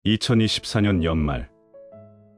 2024년 연말,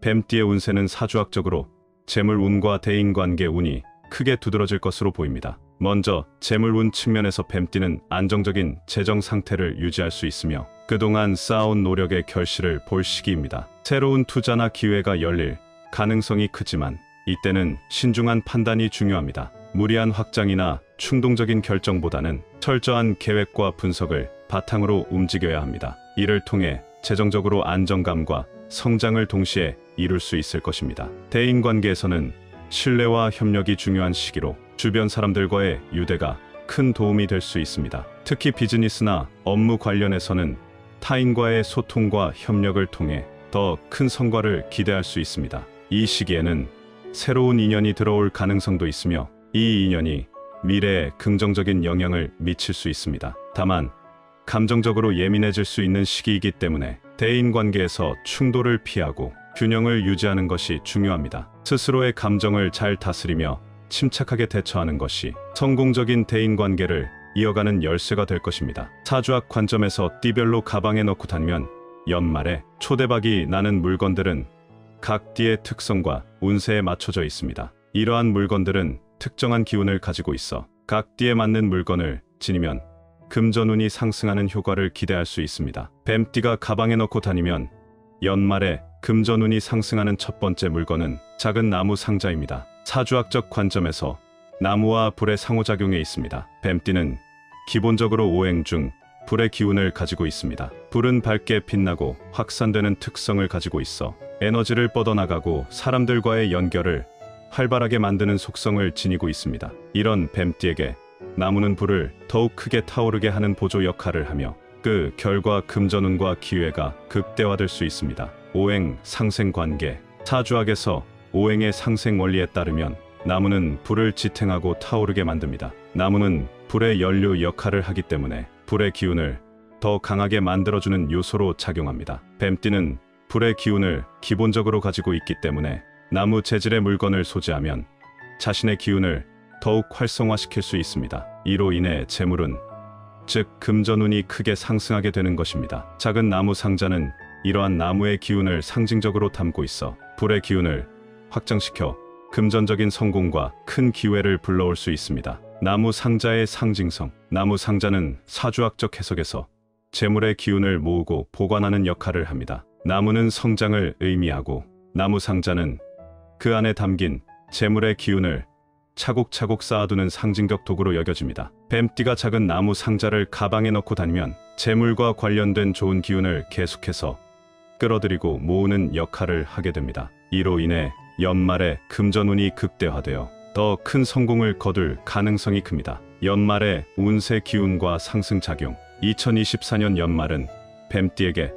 뱀띠의 운세는 사주학적으로 재물운과 대인관계 운이 크게 두드러질 것으로 보입니다. 먼저 재물운 측면에서 뱀띠는 안정적인 재정 상태를 유지할 수 있으며 그동안 쌓아온 노력의 결실을 볼 시기입니다. 새로운 투자나 기회가 열릴 가능성이 크지만 이때는 신중한 판단이 중요합니다. 무리한 확장이나 충동적인 결정보다는 철저한 계획과 분석을 바탕으로 움직여야 합니다. 이를 통해 재정적으로 안정감과 성장을 동시에 이룰 수 있을 것입니다. 대인관계에서는 신뢰와 협력이 중요한 시기로 주변 사람들과의 유대가 큰 도움이 될 수 있습니다. 특히 비즈니스나 업무 관련해서는 타인과의 소통과 협력을 통해 더 큰 성과를 기대할 수 있습니다. 이 시기에는 새로운 인연이 들어올 가능성도 있으며 이 인연이 미래에 긍정적인 영향을 미칠 수 있습니다. 다만 감정적으로 예민해질 수 있는 시기이기 때문에 대인관계에서 충돌을 피하고 균형을 유지하는 것이 중요합니다. 스스로의 감정을 잘 다스리며 침착하게 대처하는 것이 성공적인 대인관계를 이어가는 열쇠가 될 것입니다. 사주학 관점에서 띠별로 가방에 넣고 다니면 연말에 초대박이 나는 물건들은 각 띠의 특성과 운세에 맞춰져 있습니다. 이러한 물건들은 특정한 기운을 가지고 있어 각 띠에 맞는 물건을 지니면 금전운이 상승하는 효과를 기대할 수 있습니다. 뱀띠가 가방에 넣고 다니면 연말에 금전운이 상승하는 첫 번째 물건은 작은 나무 상자입니다. 사주학적 관점에서 나무와 불의 상호작용에 있습니다. 뱀띠는 기본적으로 오행 중 불의 기운을 가지고 있습니다. 불은 밝게 빛나고 확산되는 특성을 가지고 있어 에너지를 뻗어나가고 사람들과의 연결을 활발하게 만드는 속성을 지니고 있습니다. 이런 뱀띠에게 나무는 불을 더욱 크게 타오르게 하는 보조 역할을 하며 그 결과 금전운과 기회가 극대화될 수 있습니다. 오행 상생 관계. 사주학에서 오행의 상생 원리에 따르면 나무는 불을 지탱하고 타오르게 만듭니다. 나무는 불의 연료 역할을 하기 때문에 불의 기운을 더 강하게 만들어주는 요소로 작용합니다. 뱀띠는 불의 기운을 기본적으로 가지고 있기 때문에 나무 재질의 물건을 소지하면 자신의 기운을 더욱 활성화시킬 수 있습니다. 이로 인해 재물은, 즉 금전운이 크게 상승하게 되는 것입니다. 작은 나무 상자는 이러한 나무의 기운을 상징적으로 담고 있어 불의 기운을 확장시켜 금전적인 성공과 큰 기회를 불러올 수 있습니다. 나무 상자의 상징성. 나무 상자는 사주학적 해석에서 재물의 기운을 모으고 보관하는 역할을 합니다. 나무는 성장을 의미하고 나무 상자는 그 안에 담긴 재물의 기운을 차곡차곡 쌓아두는 상징적 도구로 여겨집니다. 뱀띠가 작은 나무 상자를 가방에 넣고 다니면 재물과 관련된 좋은 기운을 계속해서 끌어들이고 모으는 역할을 하게 됩니다. 이로 인해 연말에 금전운이 극대화되어 더 큰 성공을 거둘 가능성이 큽니다. 연말의 운세 기운과 상승작용. 2024년 연말은 뱀띠에게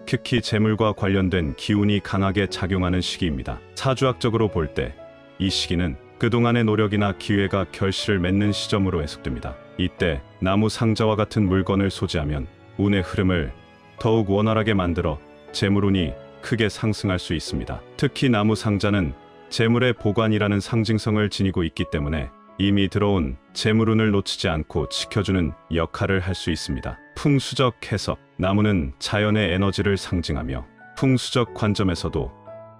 특히 재물과 관련된 기운이 강하게 작용하는 시기입니다. 사주학적으로 볼 때 이 시기는 그동안의 노력이나 기회가 결실을 맺는 시점으로 해석됩니다. 이때 나무 상자와 같은 물건을 소지하면 운의 흐름을 더욱 원활하게 만들어 재물운이 크게 상승할 수 있습니다. 특히 나무 상자는 재물의 보관이라는 상징성을 지니고 있기 때문에 이미 들어온 재물운을 놓치지 않고 지켜주는 역할을 할 수 있습니다. 풍수적 해석. 나무는 자연의 에너지를 상징하며 풍수적 관점에서도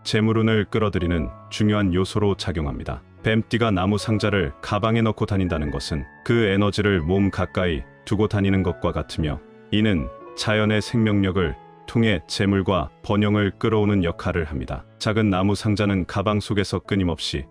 재물운을 끌어들이는 중요한 요소로 작용합니다. 뱀띠가 나무 상자를 가방에 넣고 다닌다는 것은 그 에너지를 몸 가까이 두고 다니는 것과 같으며 이는 자연의 생명력을 통해 재물과 번영을 끌어오는 역할을 합니다. 작은 나무 상자는 가방 속에서 끊임없이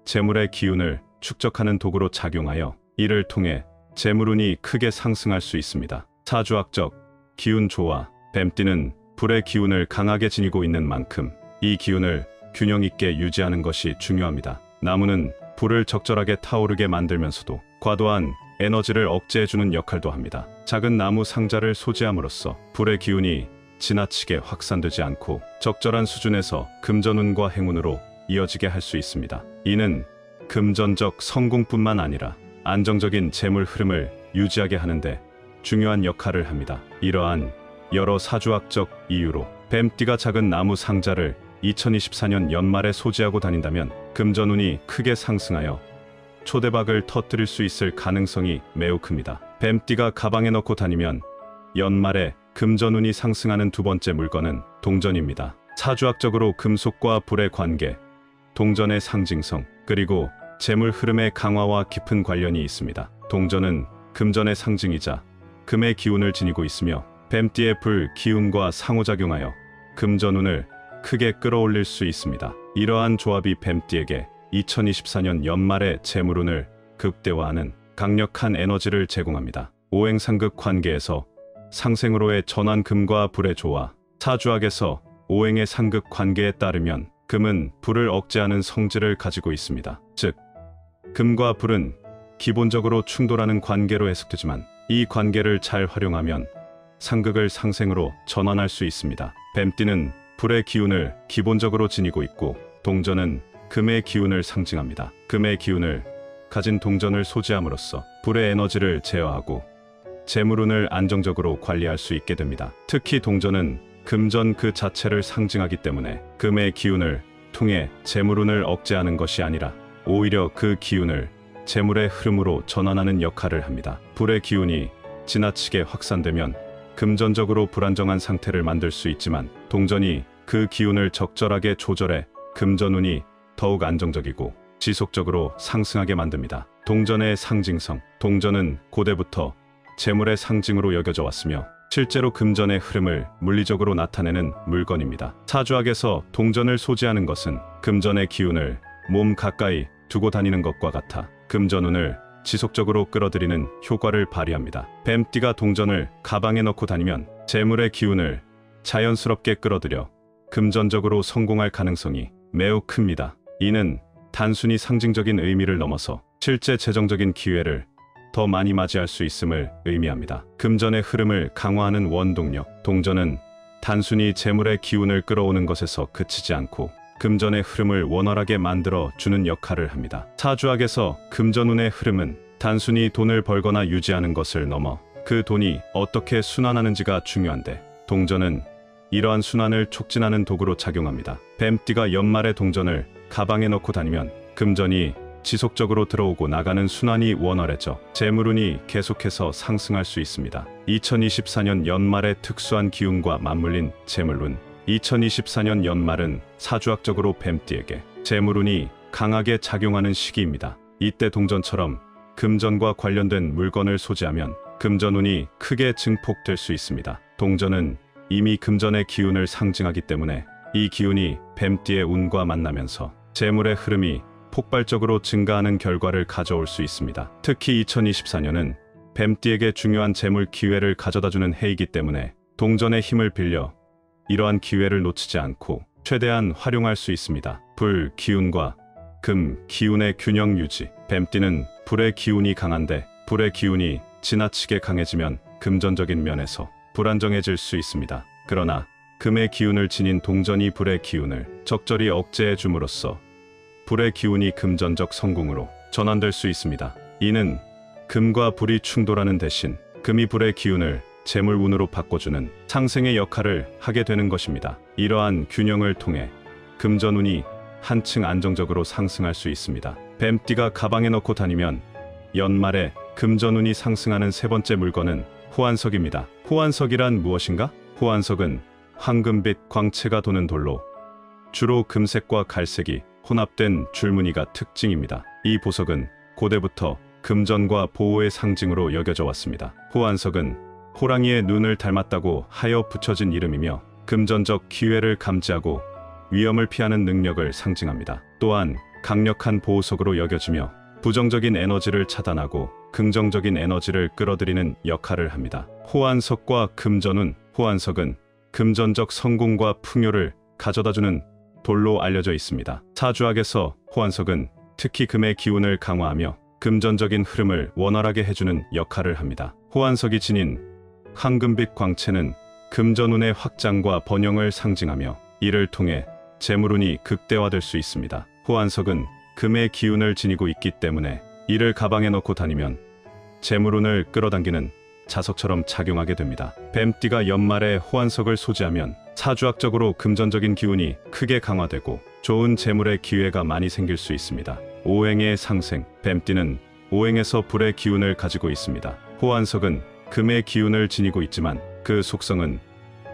재물의 기운을 축적하는 도구로 작용하여 이를 통해 재물운이 크게 상승할 수 있습니다. 사주학적 기운 조화. 뱀띠는 불의 기운을 강하게 지니고 있는 만큼 이 기운을 균형 있게 유지하는 것이 중요합니다. 나무는 불을 적절하게 타오르게 만들면서도 과도한 에너지를 억제해주는 역할도 합니다. 작은 나무 상자를 소지함으로써 불의 기운이 지나치게 확산되지 않고 적절한 수준에서 금전운과 행운으로 이어지게 할 수 있습니다. 이는 금전적 성공뿐만 아니라 안정적인 재물 흐름을 유지하게 하는데 중요한 역할을 합니다. 이러한 여러 사주학적 이유로 뱀띠가 작은 나무 상자를 2024년 연말에 소지하고 다닌다면 금전운이 크게 상승하여 초대박을 터뜨릴 수 있을 가능성이 매우 큽니다. 뱀띠가 가방에 넣고 다니면 연말에 금전운이 상승하는 두 번째 물건은 동전입니다. 사주학적으로 금속과 불의 관계, 동전의 상징성, 그리고 재물 흐름의 강화와 깊은 관련이 있습니다. 동전은 금전의 상징이자 금의 기운을 지니고 있으며 뱀띠의 불 기운과 상호작용하여 금전운을 크게 끌어올릴 수 있습니다. 이러한 조합이 뱀띠에게 2024년 연말의 재물운을 극대화하는 강력한 에너지를 제공합니다. 오행상극 관계에서 상생으로의 전환 금과 불의 조화, 사주학에서 오행의 상극 관계에 따르면 금은 불을 억제하는 성질을 가지고 있습니다. 즉, 금과 불은 기본적으로 충돌하는 관계로 해석되지만 이 관계를 잘 활용하면 상극을 상생으로 전환할 수 있습니다. 뱀띠는 불의 기운을 기본적으로 지니고 있고 동전은 금의 기운을 상징합니다. 금의 기운을 가진 동전을 소지함으로써 불의 에너지를 제어하고 재물운을 안정적으로 관리할 수 있게 됩니다. 특히 동전은 금전 그 자체를 상징하기 때문에 금의 기운을 통해 재물운을 억제하는 것이 아니라 오히려 그 기운을 재물의 흐름으로 전환하는 역할을 합니다. 불의 기운이 지나치게 확산되면 금전적으로 불안정한 상태를 만들 수 있지만 동전이 그 기운을 적절하게 조절해 금전운이 더욱 안정적이고 지속적으로 상승하게 만듭니다. 동전의 상징성. 동전은 고대부터 재물의 상징으로 여겨져 왔으며 실제로 금전의 흐름을 물리적으로 나타내는 물건입니다. 사주학에서 동전을 소지하는 것은 금전의 기운을 몸 가까이 두고 다니는 것과 같아 금전운을 지속적으로 끌어들이는 효과를 발휘합니다. 뱀띠가 동전을 가방에 넣고 다니면 재물의 기운을 자연스럽게 끌어들여 금전적으로 성공할 가능성이 매우 큽니다. 이는 단순히 상징적인 의미를 넘어서 실제 재정적인 기회를 더 많이 맞이할 수 있음을 의미합니다. 금전의 흐름을 강화하는 원동력. 동전은 단순히 재물의 기운을 끌어오는 것에서 그치지 않고 금전의 흐름을 원활하게 만들어 주는 역할을 합니다. 사주학에서 금전운의 흐름은 단순히 돈을 벌거나 유지하는 것을 넘어 그 돈이 어떻게 순환하는지가 중요한데 동전은 이러한 순환을 촉진하는 도구로 작용합니다. 뱀띠가 연말에 동전을 가방에 넣고 다니면 금전이 지속적으로 들어오고 나가는 순환이 원활해져 재물운이 계속해서 상승할 수 있습니다. 2024년 연말의 특수한 기운과 맞물린 재물운. 2024년 연말은 사주학적으로 뱀띠에게 재물운이 강하게 작용하는 시기입니다. 이때 동전처럼 금전과 관련된 물건을 소지하면 금전운이 크게 증폭될 수 있습니다. 동전은 이미 금전의 기운을 상징하기 때문에 이 기운이 뱀띠의 운과 만나면서 재물의 흐름이 폭발적으로 증가하는 결과를 가져올 수 있습니다. 특히 2024년은 뱀띠에게 중요한 재물 기회를 가져다주는 해이기 때문에 동전의 힘을 빌려 이러한 기회를 놓치지 않고 최대한 활용할 수 있습니다. 불 기운과 금 기운의 균형 유지. 뱀띠는 불의 기운이 강한데 불의 기운이 지나치게 강해지면 금전적인 면에서 불안정해질 수 있습니다. 그러나 금의 기운을 지닌 동전이 불의 기운을 적절히 억제해 줌으로써 불의 기운이 금전적 성공으로 전환될 수 있습니다. 이는 금과 불이 충돌하는 대신 금이 불의 기운을 재물운으로 바꿔주는 상생의 역할을 하게 되는 것입니다. 이러한 균형을 통해 금전운이 한층 안정적으로 상승할 수 있습니다. 뱀띠가 가방에 넣고 다니면 연말에 금전운이 상승하는 세 번째 물건은 호환석입니다. 호환석이란 무엇인가? 호환석은 황금빛 광채가 도는 돌로 주로 금색과 갈색이 혼합된 줄무늬가 특징입니다. 이 보석은 고대부터 금전과 보호의 상징으로 여겨져 왔습니다. 호환석은 호랑이의 눈을 닮았다고 하여 붙여진 이름이며 금전적 기회를 감지하고 위험을 피하는 능력을 상징합니다. 또한 강력한 보호석으로 여겨지며 부정적인 에너지를 차단하고 긍정적인 에너지를 끌어들이는 역할을 합니다. 호환석과 금전운. 호환석은 금전적 성공과 풍요를 가져다주는 돌로 알려져 있습니다. 사주학에서 호환석은 특히 금의 기운을 강화하며 금전적인 흐름을 원활하게 해주는 역할을 합니다. 호환석이 지닌 황금빛 광채는 금전운의 확장과 번영을 상징하며 이를 통해 재물운이 극대화될 수 있습니다. 호환석은 금의 기운을 지니고 있기 때문에 이를 가방에 넣고 다니면 재물운을 끌어당기는 자석처럼 작용하게 됩니다. 뱀띠가 연말에 호환석을 소지하면 사주학적으로 금전적인 기운이 크게 강화되고 좋은 재물의 기회가 많이 생길 수 있습니다. 오행의 상생. 뱀띠는 오행에서 불의 기운을 가지고 있습니다. 호환석은 금의 기운을 지니고 있지만 그 속성은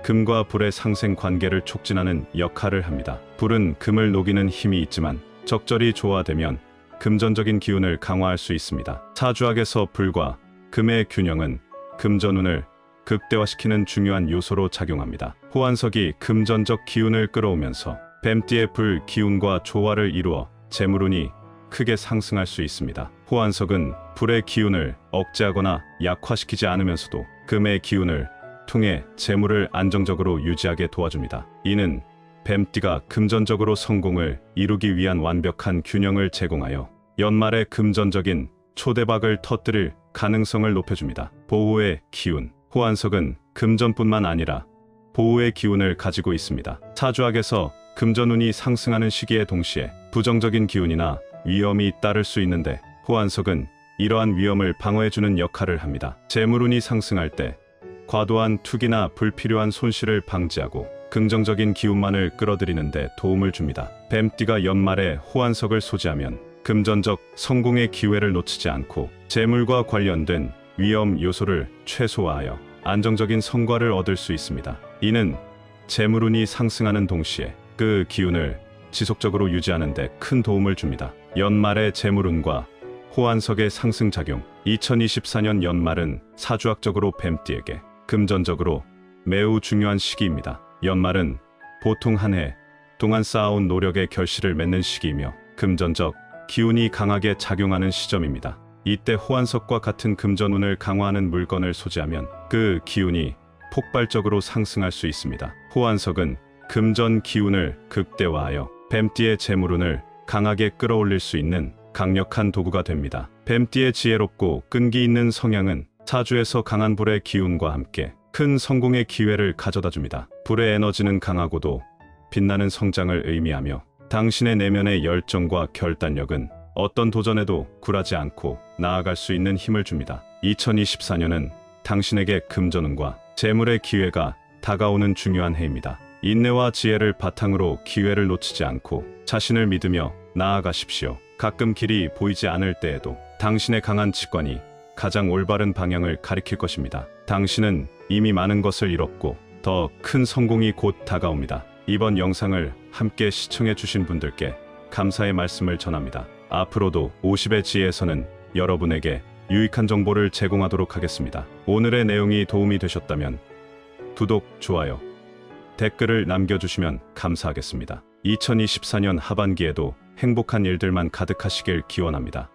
금과 불의 상생 관계를 촉진하는 역할을 합니다. 불은 금을 녹이는 힘이 있지만 적절히 조화되면 금전적인 기운을 강화할 수 있습니다. 사주학에서 불과 금의 균형은 금전운을 극대화시키는 중요한 요소로 작용합니다. 호환석이 금전적 기운을 끌어오면서 뱀띠의 불 기운과 조화를 이루어 재물운이 크게 상승할 수 있습니다. 호환석은 불의 기운을 억제하거나 약화시키지 않으면서도 금의 기운을 통해 재물을 안정적으로 유지하게 도와줍니다. 이는 뱀띠가 금전적으로 성공을 이루기 위한 완벽한 균형을 제공하여 연말에 금전적인 초대박을 터뜨릴 가능성을 높여줍니다. 보호의 기운. 호환석은 금전뿐만 아니라 보호의 기운을 가지고 있습니다. 사주학에서 금전운이 상승하는 시기에 동시에 부정적인 기운이나 위험이 따를 수 있는데 호환석은 이러한 위험을 방어해주는 역할을 합니다. 재물운이 상승할 때 과도한 투기나 불필요한 손실을 방지하고 긍정적인 기운만을 끌어들이는 데 도움을 줍니다. 뱀띠가 연말에 호환석을 소지하면 금전적 성공의 기회를 놓치지 않고 재물과 관련된 위험 요소를 최소화하여 안정적인 성과를 얻을 수 있습니다. 이는 재물운이 상승하는 동시에 그 기운을 지속적으로 유지하는 데 큰 도움을 줍니다. 연말의 재물운과 호환석의 상승작용. 2024년 연말은 사주학적으로 뱀띠에게 금전적으로 매우 중요한 시기입니다. 연말은 보통 한 해 동안 쌓아온 노력의 결실을 맺는 시기이며 금전적 기운이 강하게 작용하는 시점입니다. 이때 호환석과 같은 금전운을 강화하는 물건을 소지하면 그 기운이 폭발적으로 상승할 수 있습니다. 호환석은 금전 기운을 극대화하여 뱀띠의 재물운을 강하게 끌어올릴 수 있는 강력한 도구가 됩니다. 뱀띠의 지혜롭고 끈기 있는 성향은 사주에서 강한 불의 기운과 함께 큰 성공의 기회를 가져다 줍니다. 불의 에너지는 강하고도 빛나는 성장을 의미하며 당신의 내면의 열정과 결단력은 어떤 도전에도 굴하지 않고 나아갈 수 있는 힘을 줍니다. 2024년은 당신에게 금전운과 재물의 기회가 다가오는 중요한 해입니다. 인내와 지혜를 바탕으로 기회를 놓치지 않고 자신을 믿으며 나아가십시오. 가끔 길이 보이지 않을 때에도 당신의 강한 직관이 가장 올바른 방향을 가리킬 것입니다. 당신은 이미 많은 것을 이뤘고 더 큰 성공이 곧 다가옵니다. 이번 영상을 함께 시청해 주신 분들께 감사의 말씀을 전합니다. 앞으로도 50의 지혜에서는 여러분에게 유익한 정보를 제공하도록 하겠습니다. 오늘의 내용이 도움이 되셨다면 구독, 좋아요, 댓글을 남겨주시면 감사하겠습니다. 2024년 하반기에도 행복한 일들만 가득하시길 기원합니다.